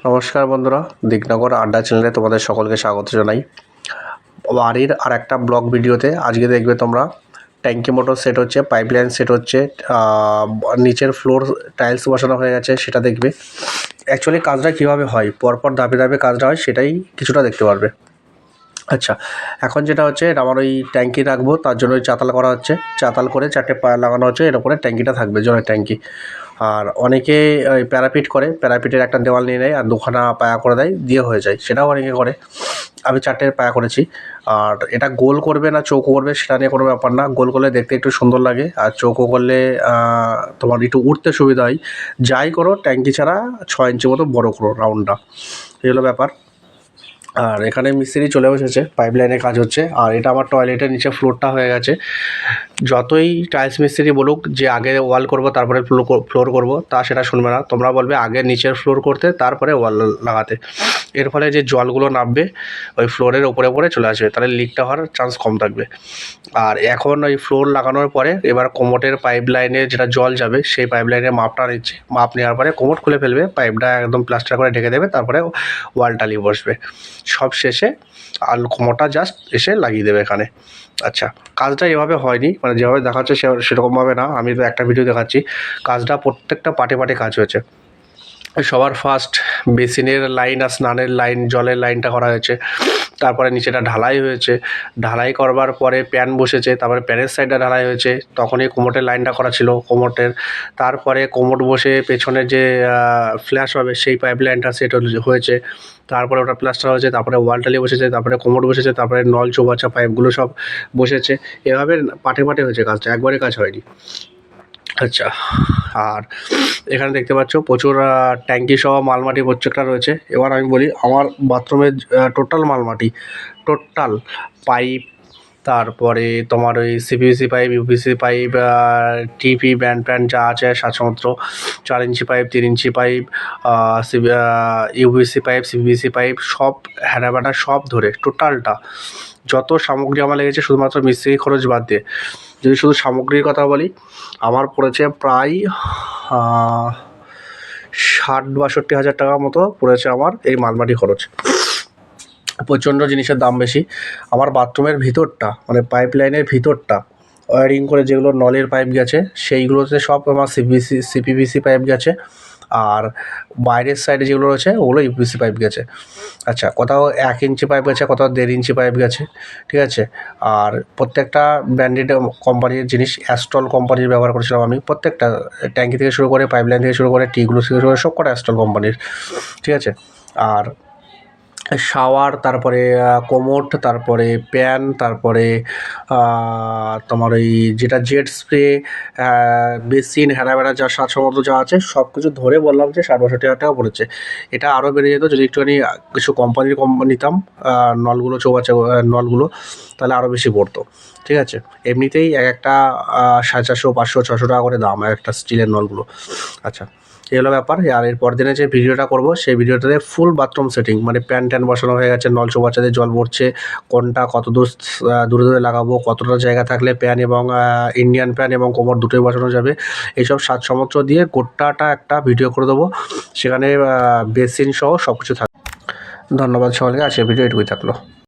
নমস্কার বন্ধুরা, দিকনগর আড্ডা চ্যানেলে তোমাদের সকলকে স্বাগত জানাই। বাড়ির আর একটা ব্লগ ভিডিওতে আজকে দেখবে তোমরা ট্যাঙ্কি মোটর সেট হচ্ছে, পাইপলাইন সেট হচ্ছে, নিচের ফ্লোর টাইলস বসানো হয়ে গেছে, সেটা দেখবে। অ্যাকচুয়ালি কাজটা কীভাবে হয়, পরপর ধাপে ধাপে কাজটা হয়, সেটাই কিছুটা দেখতে পারবে। আচ্ছা, এখন যেটা হচ্ছে, এটা আমার ওই ট্যাঙ্কি রাখবো, তার জন্য ওই চাতাল করা হচ্ছে। চাতাল করে 4টে পায়া লাগানো হচ্ছে, এর উপরে ট্যাঙ্কিটা থাকবে, জলের ট্যাঙ্কি। আর অনেকে ওই প্যারাপিট করে, প্যারাপিটের একটা দেওয়াল নিয়ে নেয় আর 2খানা পায়া করে দেয়, দিয়ে হয়ে যায়। সেটাও অনেকে করে। আমি 4টে পায়া করেছি। আর এটা গোল করবে না চৌকো করবে সেটা নিয়ে কোনো ব্যাপার না। গোল করলে দেখতে একটু সুন্দর লাগে, আর চৌকো করলে তোমার একটু উঠতে সুবিধা হয়। যাই করো, ট্যাঙ্কি ছাড়া 6 ইঞ্চি মতো বড় করো রাউন্ডটা, এই হলো ব্যাপার। আর এখানে মিস্ত্রি চলে বসেছে, পাইপলাইনের কাজ হচ্ছে। আর এটা আমার টয়লেটের নিচে ফ্লোরটা হয়ে গেছে। যতই টাইলস মিস্ত্রি বলুক যে আগে ওয়াল করব তারপরে ফ্লোর করব, তা সেটা শুনবে না। তোমরা বলবে আগে নিচের ফ্লোর করতে, তারপরে ওয়াল লাগাতে। এর ফলে যে জলগুলো নামবে ওই ফ্লোরের ওপরে ওপরে চলে আসবে, তাহলে লিকটা হওয়ার চান্স কম থাকবে। আর এখন ওই ফ্লোর লাগানোর পরে এবার কোমোটের পাইপ লাইনে যেটা জল যাবে, সেই পাইপ লাইনের মাপটা নিচ্ছে। মাপ নেওয়ার পরে কোমোট খুলে ফেলবে, পাইপটা একদম প্লাস্টার করে ঢেকে দেবে, তারপরে ওয়াল টালিয়ে বসবে। সব শেষে আর কোমোটটা জাস্ট এসে লাগিয়ে দেবে এখানে। আচ্ছা, কাজটা এভাবে হয়নি, মানে যেভাবে দেখাচ্ছে সেরকমভাবে না। আমি তো একটা ভিডিও দেখাচ্ছি। কাজটা প্রত্যেকটা পার্টে পার্টে কাজ হয়েছে। সবার ফার্স্ট বেসিনের লাইন আর স্নানের লাইন, জলের লাইনটা করা হয়েছে। তারপরে নিচেটা ঢালাই হয়েছে। ঢালাই করবার পরে প্যান বসেছে, তারপরে প্যানের সাইডটা ঢালাই হয়েছে। তখনই কোমোটের লাইনটা করা ছিল কোমোটের। তারপরে কোমোট বসে পেছনে যে ফ্ল্যাশ হবে সেই পাইপ লাইনটা সেট হয়েছে। তারপরে ওটা প্লাস্টার হয়েছে, তারপরে ওয়াল টালি বসেছে, তারপরে কোমোট বসেছে, তারপরে নল চৌবাচ্চা পাইপগুলো সব বসেছে। এভাবে পাটে পাটে হয়েছে কাজটা, একবারে কাজ হয়নি। আচ্ছা, আর এখানে দেখতে পাচ্ছ প্রচুর ট্যাঙ্কি সহ মালমাটি প্রত্যেকটা রয়েছে। এবার আমি বলি আমার বাথরুমের টোটাল মালমাটি, টোটাল পাইপ, তারপরে তোমার ওই সিপিভিসি পাইপ, ইউপিসি পাইপ, টিপি ব্যান্ড প্যান্ড যা আছে সাতসমুদ্র, 4 ইঞ্চি পাইপ, 3 ইঞ্চি pipe, UPC pipe, CPVC pipe, সব হ্যাডাব্যাডা সব ধরে টোটালটা যত সামগ্রী আমার লেগেছে, শুধুমাত্র মিস্ত্রি খরচ বাদ দিয়ে, যদি শুধু সামগ্রীর কথা বলি, আমার পড়েছে প্রায় 60-62 হাজার টাকার মতো পড়েছে আমার এই মালমাটি খরচ। প্রচণ্ড জিনিসের দাম বেশি। আমার বাথরুমের ভিতরটা, মানে পাইপ লাইনের ভিতরটা ওয়্যারিং করে যেগুলো নলের পাইপ গেছে, সেইগুলোতে সব আমার সিপিভিসি পাইপ গেছে। আর বাইরের সাইডে যেগুলো রয়েছে ওগুলো ইউপিসি পাইপ গেছে। আচ্ছা, কোথাও 1 ইঞ্চি পাইপ গেছে, কোথাও 1.5 ইঞ্চি পাইপ গেছে, ঠিক আছে। আর প্রত্যেকটা ব্র্যান্ডেড কোম্পানির জিনিস, অ্যাস্ট্রল কোম্পানির ব্যবহার করেছিলাম আমি। প্রত্যেকটা ট্যাঙ্কি থেকে শুরু করে, পাইপ লাইন থেকে শুরু করে, টিগুলো থেকে শুরু করে সব কটা অ্যাস্ট্রল কোম্পানির, ঠিক আছে। আর শাওয়ার, তারপরে কোমোট, তারপরে প্যান, তারপরে তোমার ওই যেটা জেট স্প্রে, বেসিন, হ্যাডাব্যাডা যা সাজসমাদ্র যা আছে সব কিছু ধরে বললাম যে 60-62 হাজার টাকা পড়েছে। এটা আরও বেড়ে যেত যদি একটুখানি কিছু কোম্পানির নিতাম, নলগুলো চৌবাচ্চা নলগুলো, তাহলে আরও বেশি পড়তো, ঠিক আছে। এমনিতেই একটা 450, 500, 600 টাকা করে দাম একটা স্টিলের নলগুলো। আচ্ছা, এই হলো ব্যাপার। আর এরপর দিনে যে ভিডিওটা করব, সেই ভিডিওটাতে ফুল বাথরুম সেটিং, মানে প্যান ট্যান বসানো হয়ে গেছে, নল চৌবাচ্চাতে জল পড়ছে, কোনটা কত দূরে দূরে লাগাবো, কতটা জায়গা থাকলে প্যান এবং ইন্ডিয়ান প্যান এবং কোমর দুটোই বসানো যাবে, এইসব সাজসমত্র দিয়ে গোটাটা একটা ভিডিও করে দেবো। সেখানে বেসিন সহ সব কিছু থাকবে। ধন্যবাদ সকলকে, আজকের ভিডিও এটুকুই থাকলো।